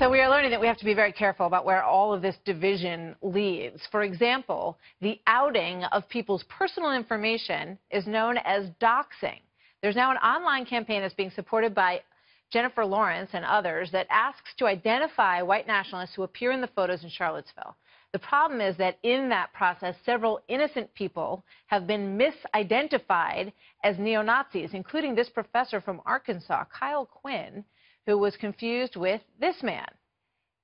So we are learning that we have to be very careful about where all of this division leads. For example, the outing of people's personal information is known as doxing. There's now an online campaign that's being supported by Jennifer Lawrence and others that asks to identify white nationalists who appear in the photos in Charlottesville. The problem is that in that process, several innocent people have been misidentified as neo-Nazis, including this professor from Arkansas, Kyle Quinn, who was confused with this man.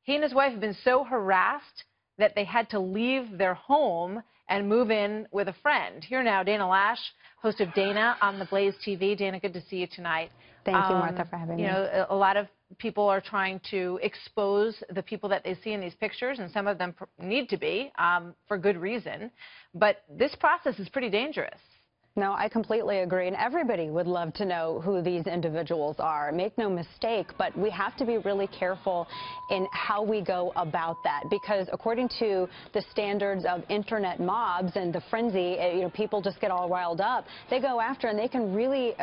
He and his wife have been so harassed that they had to leave their home and move in with a friend. Here now, Dana Loesch, host of Dana on the Blaze TV. Dana, good to see you tonight. Thank you, Martha, for having me. You know, a lot of people are trying to expose the people that they see in these pictures, and some of them need to be for good reason. But this process is pretty dangerous. No, I completely agree, and everybody would love to know who these individuals are. Make no mistake, but we have to be really careful in how we go about that, because according to the standards of internet mobs and the frenzy, you know, people just get all riled up. They go after and they can really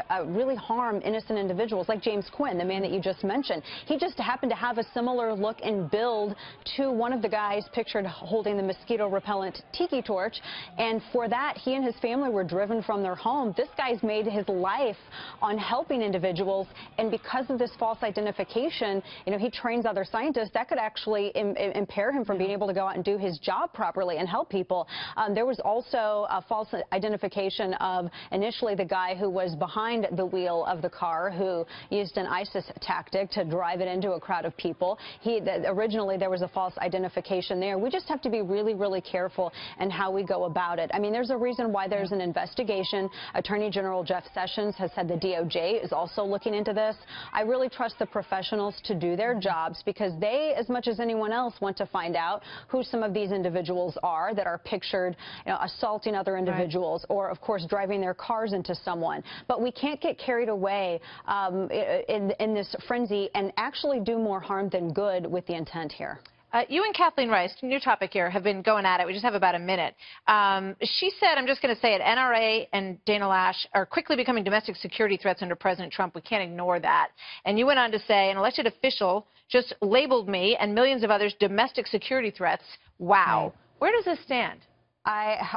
harm innocent individuals, like James Quinn, the man that you just mentioned. He just happened to have a similar look and build to one of the guys pictured holding the mosquito repellent tiki torch, and for that, he and his family were driven from their home. This guy's made his life on helping individuals, and because of this false identification, you know, he trains other scientists that could actually impair him from being able to go out and do his job properly and help people. There was also a false identification of initially the guy who was behind the wheel of the car, who used an ISIS tactic to drive it into a crowd of people. Originally there was a false identification there. We just have to be really, really careful in how we go about it. I mean, there's a reason why there's an investigation. Attorney General Jeff Sessions has said the DOJ is also looking into this. I really trust the professionals to do their jobs, because they, as much as anyone else, want to find out who some of these individuals are that are pictured, you know, assaulting other individuals, or, of course, driving their cars into someone. But we can't get carried away in this frenzy and actually do more harm than good with the intent here. You and Kathleen Rice, new topic here, have been going at it. We just have about a minute. She said, I'm just going to say it, NRA and Dana Loesch are quickly becoming domestic security threats under President Trump. We can't ignore that. And you went on to say, an elected official just labeled me and millions of others domestic security threats. Wow. Right. Where does this stand?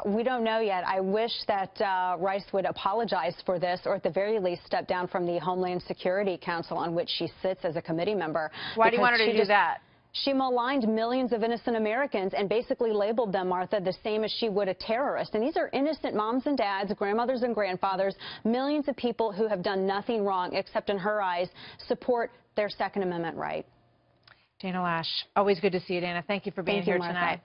We don't know yet. I wish that Rice would apologize for this, or at the very least step down from the Homeland Security Council on which she sits as a committee member. Why do you want her to do that? She maligned millions of innocent Americans and basically labeled them, Martha, the same as she would a terrorist. And these are innocent moms and dads, grandmothers and grandfathers, millions of people who have done nothing wrong except, in her eyes, support their Second Amendment right. Dana Loesch, always good to see you, Dana. Thank you for being here tonight.